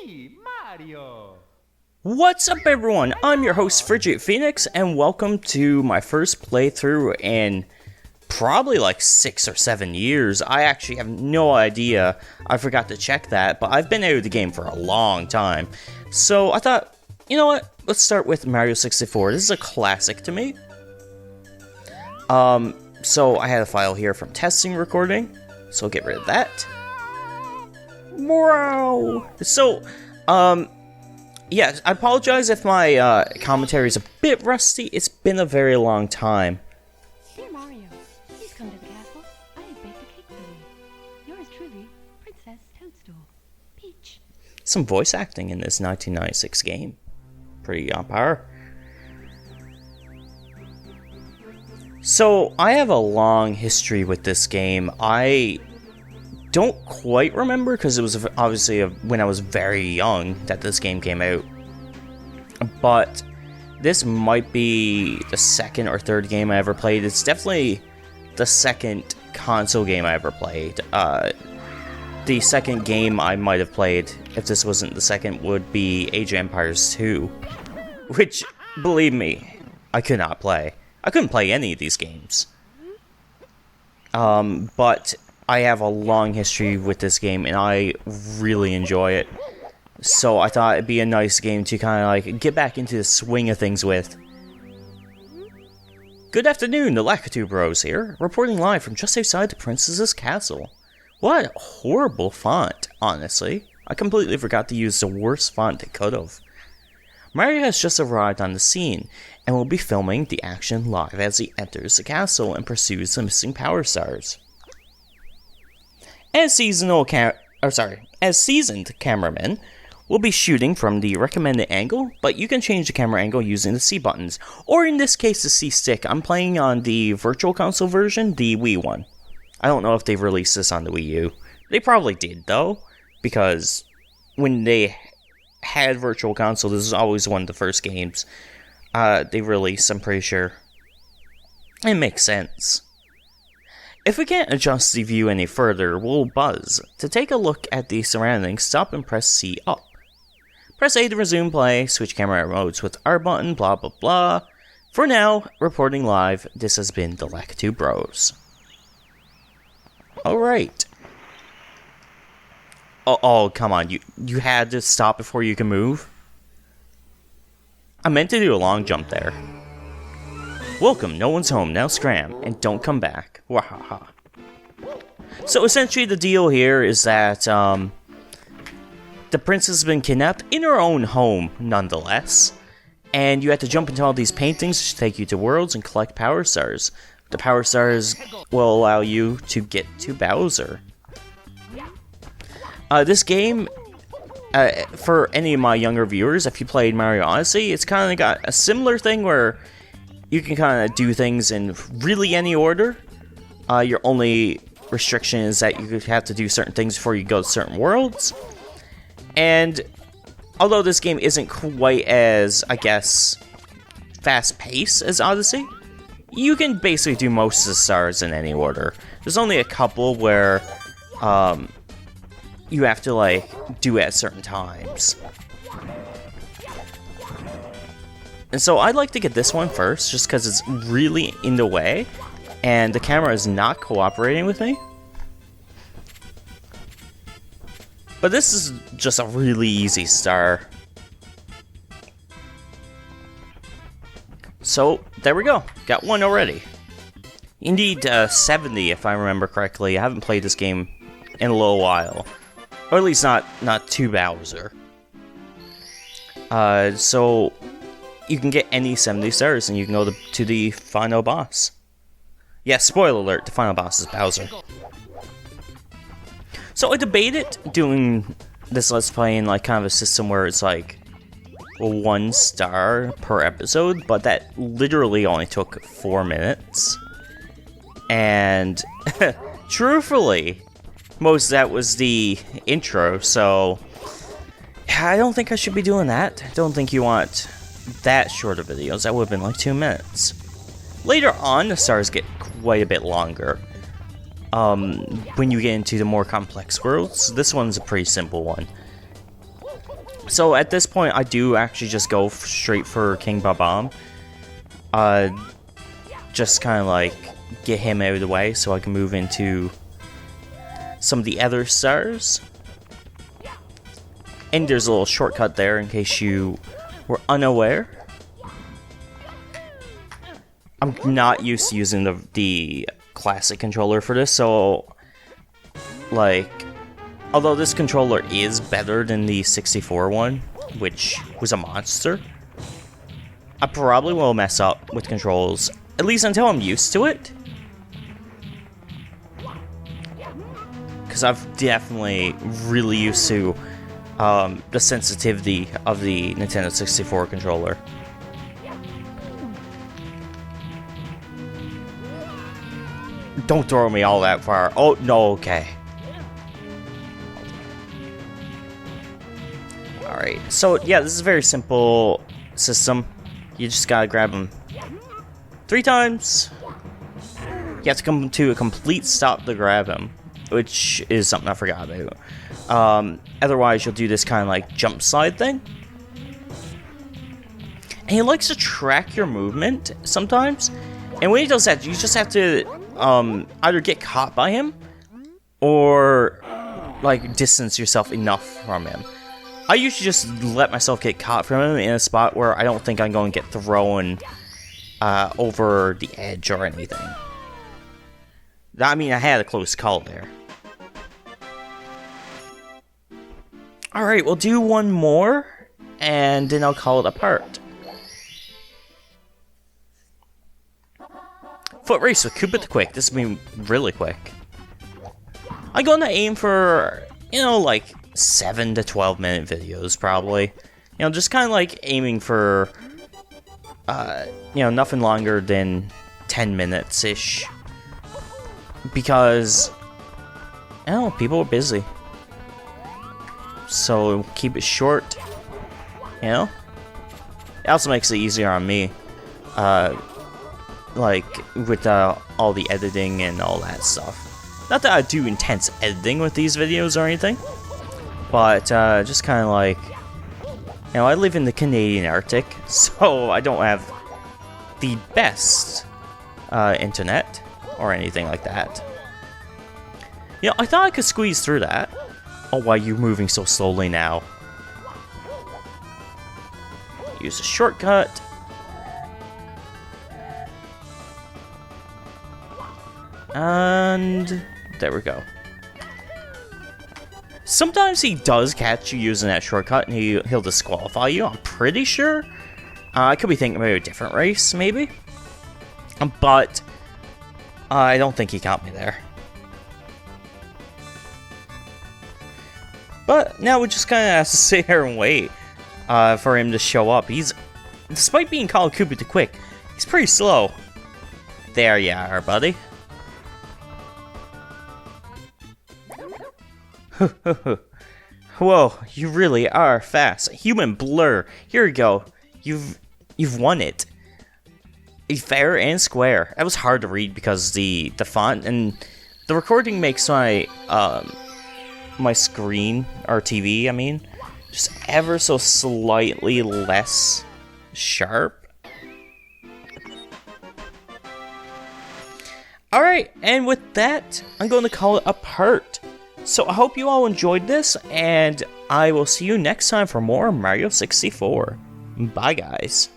me, Mario. What's up everyone, I'm your host FrigidPhoenix and welcome to my first playthrough in probably like 6 or 7 years. I actually have no idea, I forgot to check that, but I've been out of the game for a long time. So I thought, you know what, let's start with Mario 64, this is a classic to me. So I had a file here from testing recording, so I'll get rid of that. Wow. So, yeah, I apologize if my commentary is a bit rusty. It's been a very long time. Dear Mario, please come to the castle. I have baked a cake for you. Yours truly, Princess Toadstool. Peach. Some voice acting in this 1996 game. Pretty on par. So, I have a long history with this game. I don't quite remember because it was obviously when I was very young that this game came out. But this might be the second or third game I ever played. It's definitely the second console game I ever played. The second game I might have played, if this wasn't the second, would be Age of Empires 2. Which, believe me, I could not play. I couldn't play any of these games. But I have a long history with this game, and I really enjoy it. So I thought it'd be a nice game to kind of like get back into the swing of things with. Good afternoon, the Lakitu Bros here, reporting live from just outside the Princess's Castle. What a horrible font, honestly. I completely forgot to use the worst font it could've. Mario has just arrived on the scene, and will be filming the action live as he enters the castle and pursues the missing Power Stars. As seasoned cameramen, we'll be shooting from the recommended angle, but you can change the camera angle using the C buttons, or in this case the C stick. I'm playing on the Virtual Console version, the Wii one. I don't know if they've released this on the Wii U. They probably did though, because when they had Virtual Console, this was always one of the first games they released, I'm pretty sure. It makes sense. If we can't adjust the view any further, we'll buzz. To take a look at the surroundings, stop and press C up. Press A to resume play, switch camera modes with R button, blah blah blah. For now, reporting live, this has been the Lakitu Bros. Alright. Oh, come on, you had to stop before you can move? I meant to do a long jump there. Welcome, no one's home, now scram, and don't come back. Wahaha. So essentially the deal here is that, the princess has been kidnapped in her own home, nonetheless. And you have to jump into all these paintings which take you to worlds and collect Power Stars. The Power Stars will allow you to get to Bowser. This game, for any of my younger viewers, if you played Mario Odyssey, it's kind of got a similar thing where you can kind of do things in really any order. Your only restriction is that you have to do certain things before you go to certain worlds. And although this game isn't quite as, I guess, fast-paced as Odyssey, you can basically do most of the stars in any order. There's only a couple where you have to like do at certain times. And so I'd like to get this one first, just because it's really in the way, and the camera is not cooperating with me. But this is just a really easy star. So, there we go. Got one already. You need 70 if I remember correctly. I haven't played this game in a little while. Or at least not to Bowser. So you can get any 70 stars and you can go to the final boss. Yeah, spoiler alert, the final boss is Bowser. So I debated doing this Let's Play in like kind of a system where it's like 1 star per episode, but that literally only took 4 minutes. And truthfully, most of that was the intro, so I don't think I should be doing that. I don't think you want that short of videos. That would have been like 2 minutes. Later on, the stars get quite a bit longer. When you get into the more complex worlds, this one's a pretty simple one. So at this point, I do actually just go straight for King Babam. Just kind of like get him out of the way so I can move into some of the other stars. And there's a little shortcut there in case you were unaware. I'm not used to using the classic controller for this, so like, although this controller is better than the 64 one, which was a monster, I probably will mess up with controls, at least until I'm used to it. Because I've definitely really used to the sensitivity of the Nintendo 64 controller. Don't throw me all that far. Oh, no, okay. Alright, so yeah, this is a very simple system. You just gotta grab them 3 times. You have to come to a complete stop to grab him, which is something I forgot about. Otherwise, you'll do this kind of like jump slide thing. And he likes to track your movement sometimes. And when he does that, you just have to either get caught by him or like distance yourself enough from him. I usually just let myself get caught from him in a spot where I don't think I'm going to get thrown over the edge or anything. I mean, I had a close call there. Alright, we'll do one more, and then I'll call it a part. Footrace with Koopa the Quick. This will be really quick. I'm gonna aim for, you know, like 7 to 12 minute videos, probably. You know, just kind of like aiming for, you know, nothing longer than 10 minutes-ish. Because, I don't know, people are busy. So, keep it short, you know? It also makes it easier on me. Like, with all the editing and all that stuff. Not that I do intense editing with these videos or anything. But, just kind of like, you know, I live in the Canadian Arctic, so I don't have the best internet or anything like that. You know, I thought I could squeeze through that. Oh, why are you moving so slowly now? Use a shortcut. And there we go. Sometimes he does catch you using that shortcut and he'll disqualify you, I'm pretty sure. I could be thinking about a different race, maybe. But I don't think he caught me there. But now we just kind of have to sit here and wait for him to show up. Despite being called Koopa the Quick, he's pretty slow. There you are, buddy. Whoa, you really are fast. Human blur. Here we go. You've won it. Fair and square. That was hard to read because the font and the recording makes my my screen or TV, I mean, just ever so slightly less sharp. Alright, and with that, I'm going to call it a part. So I hope you all enjoyed this, and I will see you next time for more Mario 64. Bye, guys.